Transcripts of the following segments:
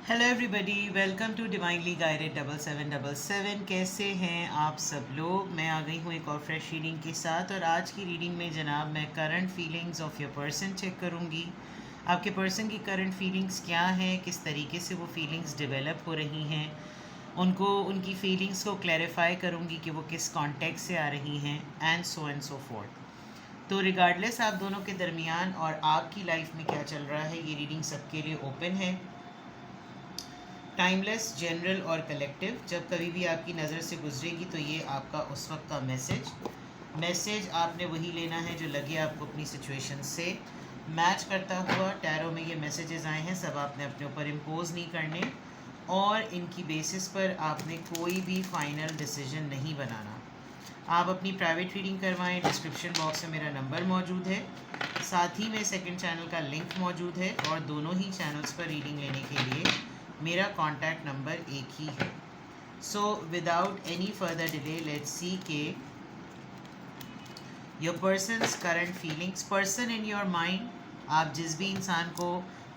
Hello everybody, welcome to divinely guided 7777। कैसे हैं आप सब लोग। मैं आ गई हूँ एक और फ्रेश रीडिंग के साथ। और आज की रीडिंग में जनाब मैं current feelings of your person check करूँगी। आपके पर्सन की करंट फीलिंग्स क्या हैं, किस तरीके से वो फीलिंग्स डेवलप हो रही हैं, उनकी फीलिंग्स को क्लैरिफाई करूँगी कि वो किस कॉन्टेक्स्ट से आ रही हैं, एंड सो फोर्थ। तो रिगार्डलेस आप दोनों के दरमियान और आपकी लाइफ में क्या चल रहा है, ये रीडिंग सबके लिए ओपन है। टाइमलेस, जनरल और कलेक्टिव। जब कभी भी आपकी नज़र से गुजरेगी तो ये आपका उस वक्त का मैसेज आपने वही लेना है जो लगे आपको अपनी सिचुएशन से मैच करता हुआ। टैरो में ये मैसेजेस आए हैं, सब आपने अपने ऊपर इम्पोज नहीं करने और इनकी बेसिस पर आपने कोई भी फाइनल डिसीजन नहीं बनाना। आप अपनी प्राइवेट रीडिंग करवाएं। डिस्क्रिप्शन बॉक्स में मेरा नंबर मौजूद है, साथ ही में सेकंड चैनल का लिंक मौजूद है और दोनों ही चैनल्स पर रीडिंग लेने के लिए मेरा कॉन्टैक्ट नंबर एक ही है। So without any further delay let's see के your persons current feelings. Person in your mind, आप जिस भी इंसान को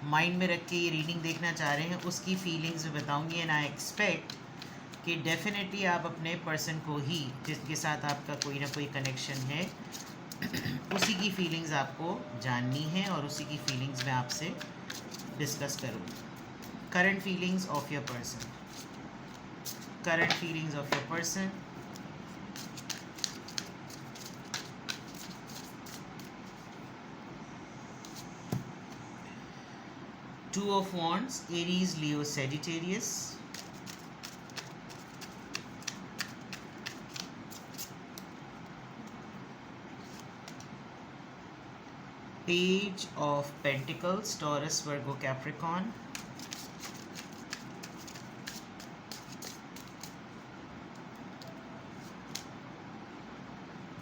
माइंड में रख के ये रीडिंग देखना चाह रहे हैं उसकी फीलिंग्स में बताऊंगी। एंड आई एक्सपेक्ट कि डेफिनेटली आप अपने पर्सन को ही, जिसके साथ आपका कोई ना कोई कनेक्शन है, उसी की फीलिंग्स आपको जाननी है और उसी की फीलिंग्स मैं आपसे डिस्कस करूँगी। Current feelings of your person. Current feelings of your person. Two of Wands, Aries, Leo, Sagittarius. Page of Pentacles, Taurus, Virgo, Capricorn.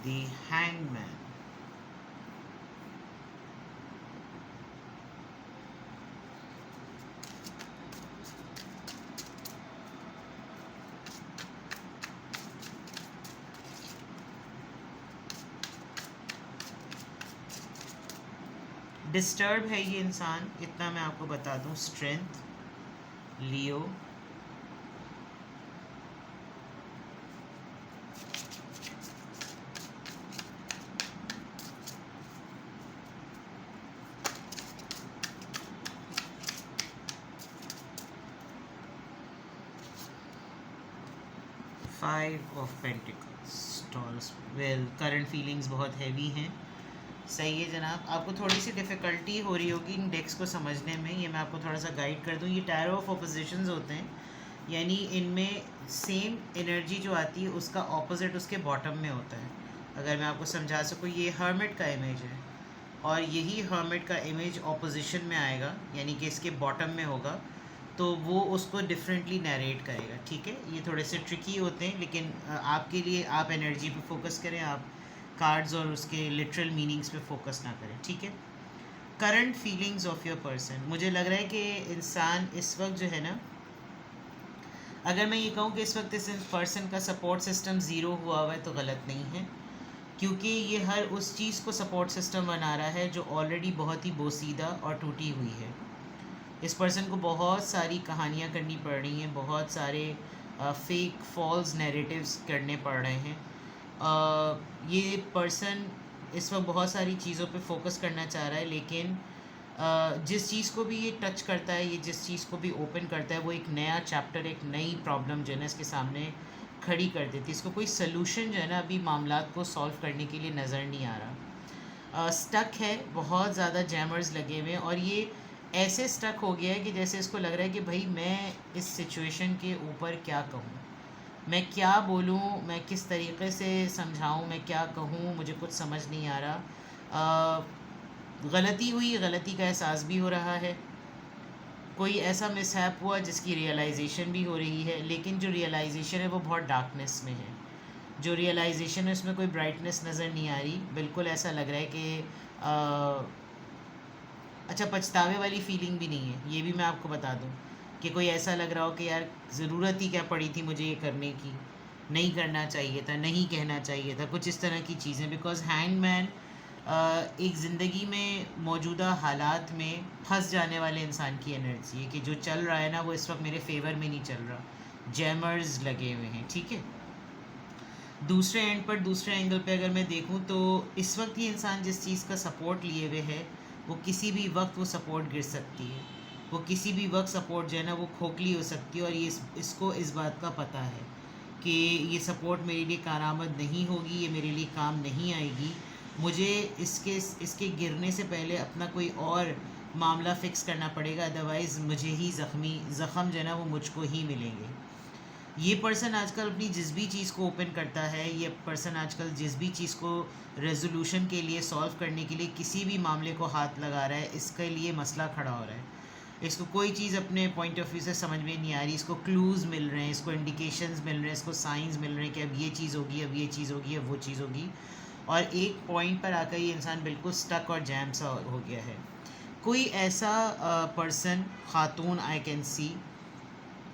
The Hangman. Disturb है ये इंसान, इतना मैं आपको बता दूं। Strength, Leo, 5 of pentacles, taurus. Well, current feelings बहुत heavy हैं। सही है जनाब, आपको थोड़ी सी डिफ़िकल्टी हो रही होगी इन डेक्स को समझने में। ये मैं आपको थोड़ा सा गाइड कर दूँ। ये टैरो ऑफ ऑपोजिशंस होते हैं, यानी इनमें सेम एनर्जी जो आती है उसका ऑपोजिट उसके बॉटम में होता है। अगर मैं आपको समझा सकूँ, ये हर्मिट का इमेज है और यही हर्मिट का इमेज ऑपोजिशन में आएगा, यानी कि इसके बॉटम में होगा, तो वो उसको डिफरेंटली नरेट करेगा। ठीक है, ये थोड़े से ट्रिकी होते हैं, लेकिन आपके लिए आप एनर्जी पे फोकस करें, आप कार्ड्स और उसके लिटरल मीनिंग्स पे फोकस ना करें। ठीक है। Current feelings of your person, मुझे लग रहा है कि इंसान इस वक्त जो है ना, अगर मैं ये कहूँ कि इस वक्त इस पर्सन का सपोर्ट सिस्टम ज़ीरो हुआ हुआ है तो गलत नहीं है, क्योंकि ये हर उस चीज़ को सपोर्ट सिस्टम बना रहा है जो ऑलरेडी बहुत ही बोसीदा और टूटी हुई है। इस पर्सन को बहुत सारी कहानियाँ करनी पड़ रही हैं, बहुत सारे फेक फॉल्स नैरेटिव्स करने पड़ रहे हैं। ये पर्सन इस वक्त बहुत सारी चीज़ों पे फोकस करना चाह रहा है, लेकिन जिस चीज़ को भी ये टच करता है, ये जिस चीज़ को भी ओपन करता है, वो एक नया चैप्टर, एक नई प्रॉब्लम जो है ना इसके सामने खड़ी कर देती है। इसको कोई सलूशन जो है ना अभी मामलात को सॉल्व करने के लिए नज़र नहीं आ रहा। स्टक है, बहुत ज़्यादा जैमर्स लगे हुए हैं और ये ऐसे स्टक हो गया है कि जैसे इसको लग रहा है कि भाई मैं इस सिचुएशन के ऊपर क्या कहूँ, मैं क्या बोलूँ, मैं किस तरीके से समझाऊँ, मैं क्या कहूँ, मुझे कुछ समझ नहीं आ रहा। गलती हुई, गलती का एहसास भी हो रहा है, कोई ऐसा मिसहैप हुआ जिसकी रियलाइजेशन भी हो रही है, लेकिन जो रियलाइजेशन है वो बहुत डार्कनेस में है। जो रियलाइजेशन है उसमें कोई ब्राइटनेस नज़र नहीं आ रही। बिल्कुल ऐसा लग रहा है कि अच्छा, पछतावे वाली फीलिंग भी नहीं है। ये भी मैं आपको बता दूं कि कोई ऐसा लग रहा हो कि यार ज़रूरत ही क्या पड़ी थी मुझे ये करने की, नहीं करना चाहिए था, नहीं कहना चाहिए था, कुछ इस तरह की चीज़ें। बिकॉज हैंगमैन एक ज़िंदगी में मौजूदा हालात में फंस जाने वाले इंसान की एनर्जी है कि जो चल रहा है ना वो इस वक्त मेरे फेवर में नहीं चल रहा, जैमर्स लगे हुए हैं, ठीक है। दूसरे एंड पर, दूसरे एंगल पे अगर मैं देखूं तो इस वक्त ये इंसान जिस चीज़ का सपोर्ट लिए हुए है वो किसी भी वक्त वो सपोर्ट गिर सकती है, वो किसी भी वक्त सपोर्ट जो है ना वो खोखली हो सकती है, और ये इसको इस बात का पता है कि ये सपोर्ट मेरे लिए कारआमद नहीं होगी, ये मेरे लिए काम नहीं आएगी, मुझे इसके गिरने से पहले अपना कोई और मामला फ़िक्स करना पड़ेगा, अदरवाइज़ मुझे ही ज़ख़म जो है ना वो मुझको ही मिलेंगे। ये पर्सन आजकल अपनी जिस भी चीज़ को ओपन करता है, ये पर्सन आजकल जिस भी चीज़ को रेजोल्यूशन के लिए, सॉल्व करने के लिए किसी भी मामले को हाथ लगा रहा है, इसके लिए मसला खड़ा हो रहा है, इसको कोई चीज़ अपने पॉइंट ऑफ व्यू से समझ में नहीं आ रही, इसको क्लूज़ मिल रहे हैं, इसको इंडिकेशंस मिल रहे हैं, इसको साइंस मिल रहे हैं कि अब ये चीज़ होगी, अब ये चीज़ होगी, अब वो चीज़ होगी, और एक पॉइंट पर आकर ये इंसान बिल्कुल स्टक और जैम सा हो गया है। कोई ऐसा person, Khatoon I can see,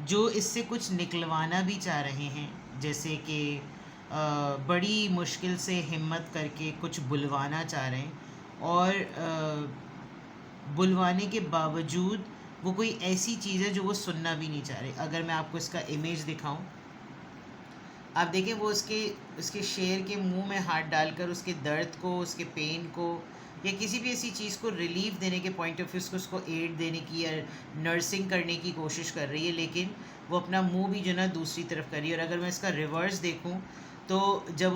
जो इससे कुछ निकलवाना भी चाह रहे हैं, जैसे कि बड़ी मुश्किल से हिम्मत करके कुछ बुलवाना चाह रहे हैं, और बुलवाने के बावजूद वो कोई ऐसी चीज़ है जो वो सुनना भी नहीं चाह रहे। अगर मैं आपको इसका इमेज दिखाऊं, आप देखें वो उसके शेर के मुंह में हाथ डालकर उसके दर्द को, उसके पेन को, या किसी भी ऐसी चीज़ को रिलीफ देने के पॉइंट ऑफ व्यू से उसको एड देने की या नर्सिंग करने की कोशिश कर रही है, लेकिन वो अपना मुंह भी जो ना दूसरी तरफ कर रही है। और अगर मैं इसका रिवर्स देखूं तो जब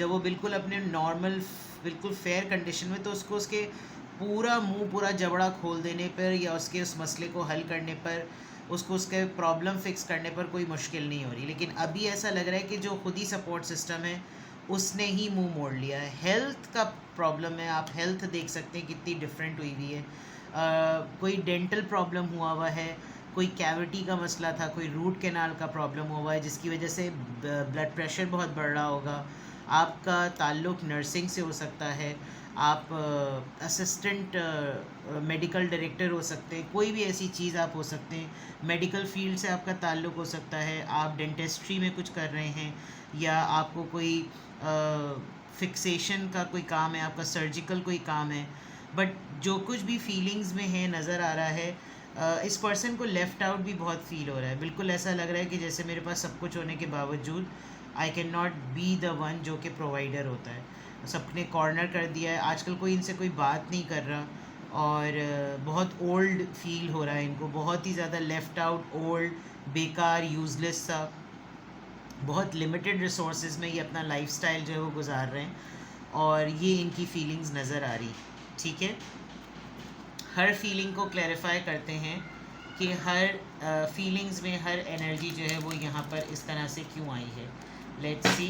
वो बिल्कुल अपने नॉर्मल, बिल्कुल फेयर कंडीशन में, तो उसको उसके पूरा मुंह, पूरा जबड़ा खोल देने पर या उसके उस मसले को हल करने पर, उसको उसके प्रॉब्लम फिक्स करने पर कोई मुश्किल नहीं हो रही। लेकिन अभी ऐसा लग रहा है कि जो खुद ही सपोर्ट सिस्टम है उसने ही मुंह मोड़ लिया है। हेल्थ का प्रॉब्लम है, आप हेल्थ देख सकते हैं कितनी डिफरेंट हुई हुई है। कोई डेंटल प्रॉब्लम हुआ है, कोई कैविटी का मसला था, कोई रूट कैनाल का प्रॉब्लम हुआ है जिसकी वजह से ब्लड प्रेशर बहुत बढ़ रहा होगा, आपका ताल्लुक़ नर्सिंग से हो सकता है, आप असिस्टेंट मेडिकल डायरेक्टर हो सकते हैं, कोई भी ऐसी चीज़ आप हो सकते हैं, मेडिकल फील्ड से आपका ताल्लुक़ हो सकता है, आप डेंटिस्ट्री में कुछ कर रहे हैं, या आपको कोई फिक्सेशन का कोई काम है, आपका सर्जिकल कोई काम है, बट जो कुछ भी फीलिंग्स में है नज़र आ रहा है, इस पर्सन को लेफ़्ट आउट भी बहुत फील हो रहा है। बिल्कुल ऐसा लग रहा है कि जैसे मेरे पास सब कुछ होने के बावजूद I can not be the one जो कि प्रोवाइडर होता है, सबने कॉर्नर कर दिया है, आजकल कोई इनसे कोई बात नहीं कर रहा, और बहुत ओल्ड फील हो रहा है इनको, बहुत ही ज़्यादा लेफ़्ट आउट, ओल्ड, बेकार, यूज़लेस सा, बहुत लिमिटेड रिसोर्सेज में ये अपना लाइफस्टाइल जो है वो गुजार रहे हैं, और ये इनकी फीलिंग्स नज़र आ रही, ठीक है। हर फीलिंग को क्लैरिफाई करते हैं कि हर फीलिंग्स में हर एनर्जी जो है वो यहाँ पर इस तरह से क्यों आई है। Let's see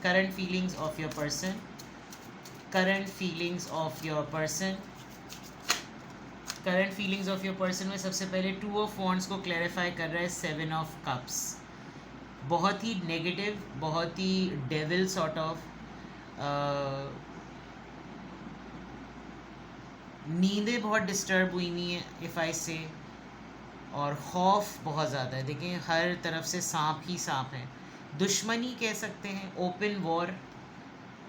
current feelings of your person, current feelings of your person, current feelings of your person में सबसे पहले 2 ऑफ वॉन्ड्स को क्लैरिफाई कर रहा है 7 ऑफ कप्स। बहुत ही नेगेटिव, बहुत ही डेविल सॉर्ट ऑफ, नींदें बहुत डिस्टर्ब हुई हुई हैं इफ़ आई से, और खौफ बहुत ज़्यादा है। देखें हर तरफ से सांप ही सांप हैं, दुश्मनी कह सकते हैं, ओपन वॉर,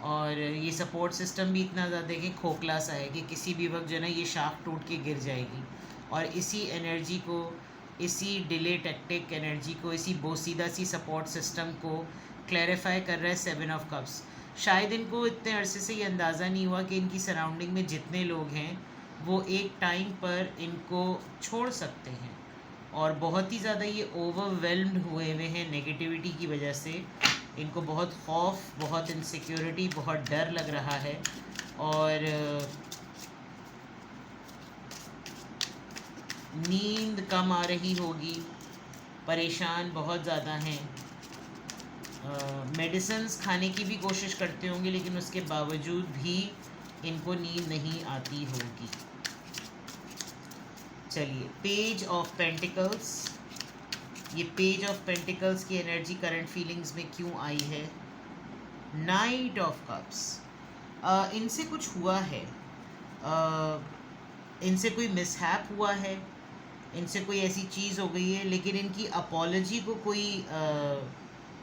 और ये सपोर्ट सिस्टम भी इतना ज़्यादा देखें खोखला सा है कि किसी भी वक्त जो है ना ये शाख टूट के गिर जाएगी, और इसी एनर्जी को, इसी डिले टैक्टिक एनर्जी को, इसी बोसीदा सी सपोर्ट सिस्टम को क्लैरिफाई कर रहा है 7 ऑफ कप्स। शायद इनको इतने अरसे से ये अंदाज़ा नहीं हुआ कि इनकी सराउंडिंग में जितने लोग हैं वो एक टाइम पर इनको छोड़ सकते हैं, और बहुत ही ज़्यादा ये ओवरवेल्म्ड हुए हुए हैं नेगेटिविटी की वजह से। इनको बहुत खौफ, बहुत इनसिक्योरिटी, बहुत डर लग रहा है, और नींद कम आ रही होगी, परेशान बहुत ज़्यादा हैं, मेडिसिन्स खाने की भी कोशिश करते होंगे लेकिन उसके बावजूद भी इनको नींद नहीं आती होगी। चलिए पेज ऑफ पेंटिकल्स, ये पेज ऑफ पेंटिकल्स की एनर्जी करंट फीलिंग्स में क्यों आई है। नाइट ऑफ कप्स, इनसे कुछ हुआ है, इनसे कोई मिसहैप हुआ है, इनसे कोई ऐसी चीज़ हो गई है, लेकिन इनकी अपॉलॉजी को कोई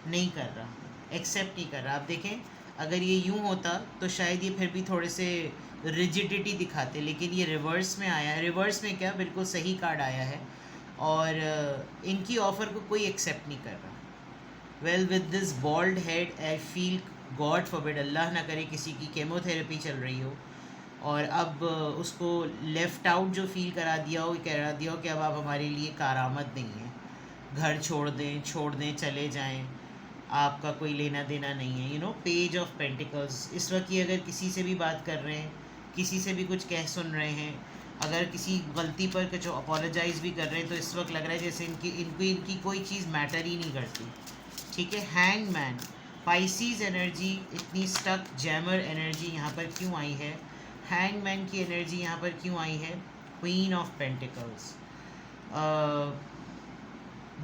नहीं कर रहा, एक्सेप्ट नहीं कर रहा। आप देखें अगर ये यूं होता तो शायद ये फिर भी थोड़े से रिजिडिटी दिखाते, लेकिन ये रिवर्स में आया है। रिवर्स में क्या, बिल्कुल सही कार्ड आया है, और इनकी ऑफ़र को कोई एक्सेप्ट नहीं कर रहा। Well, with this bald head I feel, God forbid, Allah ना करे किसी की केमोथेरेपी चल रही हो और अब उसको लेफ़्ट आउट जो फील करा दिया हो, करा दिया हो कि अब आप हमारे लिए कारआमद नहीं है, घर छोड़ दें चले जाएं, आपका कोई लेना देना नहीं है। Page of pentacles. इस वक्त ये अगर किसी से भी बात कर रहे हैं, किसी से भी कुछ कह सुन रहे हैं, अगर किसी गलती पर कुछ अपोलोजाइज़ भी कर रहे हैं, तो इस वक्त लग रहा है जैसे इनकी कोई चीज़ मैटर ही नहीं करती। ठीक है। हैंग मैन, पाइसीज एनर्जी, इतनी स्टक जैमर एनर्जी यहाँ पर क्यों आई है? हैंग मैन की एनर्जी यहाँ पर क्यों आई है? Queen of pentacles,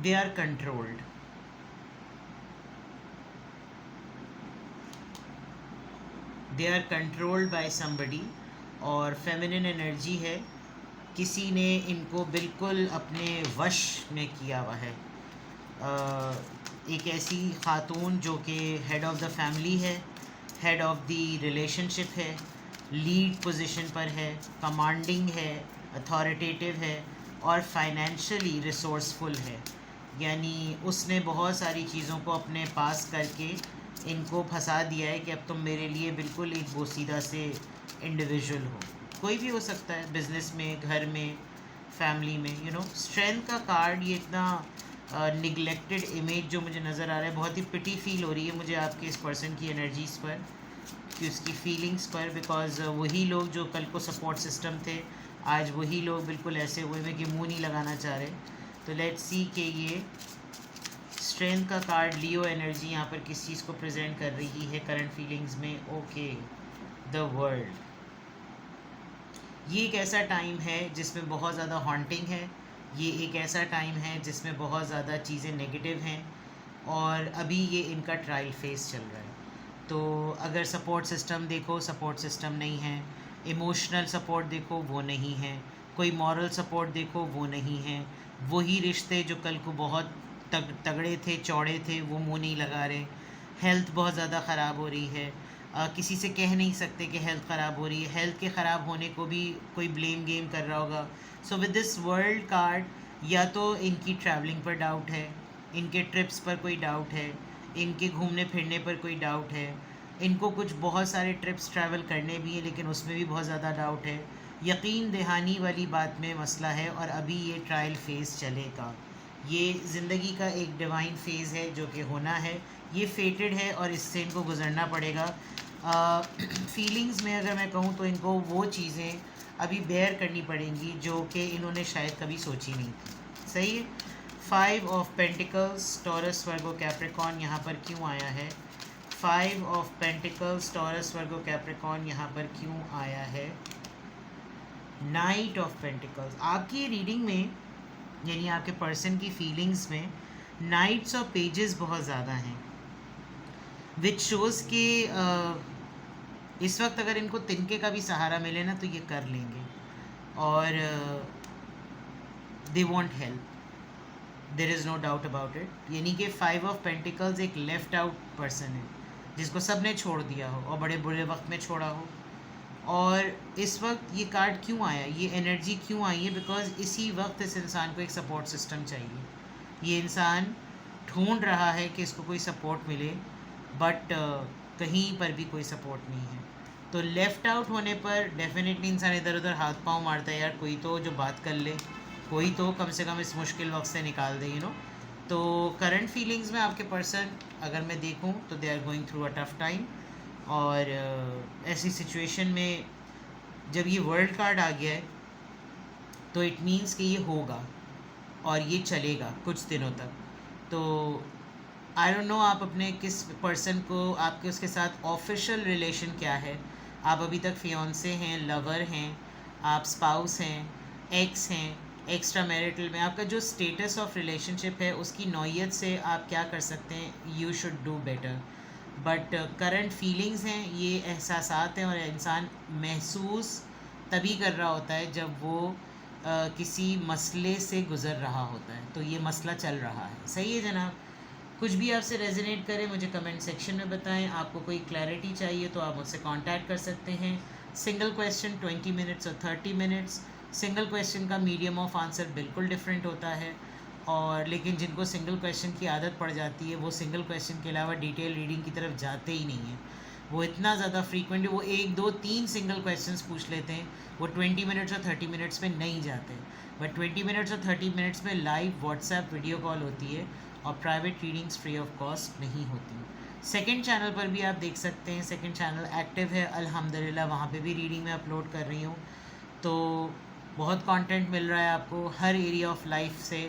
they are controlled. They are controlled by somebody, और फेमिनिन एनर्जी है, किसी ने इनको बिल्कुल अपने वश में किया हुआ है। एक ऐसी खातून जो कि हेड ऑफ़ द फैमिली है, हेड ऑफ़ द रिलेशनशिप है, लीड पोजीशन पर है, कमांडिंग है, अथॉरिटेटिव है और फाइनेंशियली रिसोर्सफुल है। यानी उसने बहुत सारी चीज़ों को अपने पास करके इनको फंसा दिया है कि अब तुम मेरे लिए बिल्कुल एक बोसीदा से इंडिविजुअल हो। कोई भी हो सकता है, बिज़नेस में, घर में, फैमिली में। स्ट्रेंथ का कार्ड, ये इतना निगलेक्टेड इमेज जो मुझे नज़र आ रहा है, बहुत ही पिटी फील हो रही है मुझे आपके इस पर्सन की एनर्जीज़ पर, कि उसकी फीलिंग्स पर, बिकॉज वही लोग जो कल को सपोर्ट सिस्टम थे, आज वही लोग बिल्कुल ऐसे हुए हैं कि मुंह नहीं लगाना चाह रहे। तो लेट्स सी कि ये स्ट्रेंथ का कार्ड, लियो एनर्जी यहाँ पर किस चीज़ को प्रेजेंट कर रही है करंट फीलिंग्स में। Okay, the world. ये एक ऐसा टाइम है जिसमें बहुत ज़्यादा हॉन्टिंग है, ये एक ऐसा टाइम है जिसमें बहुत ज़्यादा चीज़ें नेगेटिव हैं, और अभी ये इनका ट्रायल फेस चल रहा है। तो अगर सपोर्ट सिस्टम देखो, सपोर्ट सिस्टम नहीं है, इमोशनल सपोर्ट देखो, वो नहीं है, कोई मॉरल सपोर्ट देखो, वो नहीं है, वही रिश्ते जो कल को बहुत तगड़े थे, चौड़े थे, वो मुंह नहीं लगा रहे, हेल्थ बहुत ज़्यादा ख़राब हो रही है, किसी से कह नहीं सकते कि हेल्थ ख़राब हो रही है, हेल्थ के ख़राब होने को भी कोई ब्लेम गेम कर रहा होगा। So with this world card, या तो इनकी ट्रैवलिंग पर डाउट है, इनके ट्रिप्स पर कोई डाउट है, इनके घूमने फिरने पर कोई डाउट है, इनको कुछ बहुत सारे ट्रिप्स ट्रैवल करने भी हैं लेकिन उसमें भी बहुत ज़्यादा डाउट है, यकीन दहानी वाली बात में मसला है, और अभी ये ट्रायल फेज़ चलेगा। ये ज़िंदगी का एक डिवाइन फेज़ है जो कि होना है, ये फेटेड है और इससे इनको गुज़रना पड़ेगा। फीलिंग्स में अगर मैं कहूँ तो इनको वो चीज़ें अभी बेयर करनी पड़ेंगी जो कि इन्होंने शायद कभी सोची नहीं थी। सही है। 5 of pentacles, taurus, Virgo, Capricorn यहाँ पर क्यों आया है? 5 of pentacles, taurus, Virgo, Capricorn यहाँ पर क्यों आया है? Night of pentacles. आपकी रीडिंग में, यानी आपके पर्सन की फीलिंग्स में, नाइट्स और पेजेस बहुत ज़्यादा हैं, विच शोज़ कि इस वक्त अगर इनको तिनके का भी सहारा मिले ना तो ये कर लेंगे, और they want help, there is no doubt about it. यानी कि 5 ऑफ पेंटिकल्स एक लेफ़्ट आउट पर्सन है जिसको सब ने छोड़ दिया हो और बड़े बुरे वक्त में छोड़ा हो। और इस वक्त ये कार्ड क्यों आया, ये एनर्जी क्यों आई है? बिकॉज इसी वक्त इस इंसान को एक सपोर्ट सिस्टम चाहिए। ये इंसान ढूंढ रहा है कि इसको कोई सपोर्ट मिले, बट कहीं पर भी कोई सपोर्ट नहीं है। तो लेफ़्ट आउट होने पर डेफिनेटली इंसान इधर उधर हाथ पांव मारता है, यार कोई तो जो बात कर ले, कोई तो कम से कम इस मुश्किल वक्त से निकाल दे, तो करंट फीलिंग्स में आपके पर्सन अगर मैं देखूं तो they are going through a tough time, और ऐसी सिचुएशन में जब ये वर्ल्ड कार्ड आ गया है तो इट मीन्स कि ये होगा और ये चलेगा कुछ दिनों तक। तो आई डोंट नो आप अपने किस पर्सन को, आपके उसके साथ ऑफिशियल रिलेशन क्या है, आप अभी तक फियांसे हैं, लवर हैं, आप स्पाउस हैं, एक्स हैं, एक्स्ट्रा मैरिटल में आपका जो स्टेटस ऑफ रिलेशनशिप है उसकी नौयत से आप क्या कर सकते हैं, you should do better. But current feelings हैं, ये एहसासात हैं, और इंसान महसूस तभी कर रहा होता है जब वो किसी मसले से गुज़र रहा होता है। तो ये मसला चल रहा है। सही है जनाब। कुछ भी आपसे रेजोनेट करे मुझे कमेंट सेक्शन में बताएं। आपको कोई क्लैरिटी चाहिए तो आप मुझसे कांटेक्ट कर सकते हैं। सिंगल क्वेश्चन 20 मिनट्स और 30 मिनट्स। सिंगल क्वेश्चन का मीडियम ऑफ आंसर बिल्कुल डिफरेंट होता है, और लेकिन जिनको सिंगल क्वेश्चन की आदत पड़ जाती है वो सिंगल क्वेश्चन के अलावा डिटेल रीडिंग की तरफ जाते ही नहीं हैं। वो इतना ज़्यादा फ्रीक्वेंटली वो 1 2 3 सिंगल क्वेश्चंस पूछ लेते हैं, वो 20 मिनट्स और 30 मिनट्स में नहीं जाते। बट 20 मिनट्स और 30 मिनट्स में लाइव व्हाट्सएप वीडियो कॉल होती है और private readings free of cost नहीं होती। सेकंड चैनल पर भी आप देख सकते हैं, सेकंड चैनल एक्टिव है अल्हम्दुलिल्लाह, वहाँ पे भी रीडिंग में अपलोड कर रही हूँ। तो बहुत कंटेंट मिल रहा है आपको हर एरिया ऑफ लाइफ से,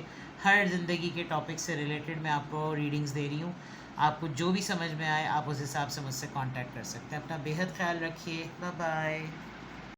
हर ज़िंदगी के टॉपिक से रिलेटेड मैं आपको रीडिंग्स दे रही हूँ। आपको जो भी समझ में आए आप उस हिसाब से मुझसे कांटेक्ट कर सकते हैं। अपना बेहद ख्याल रखिए। Bye bye.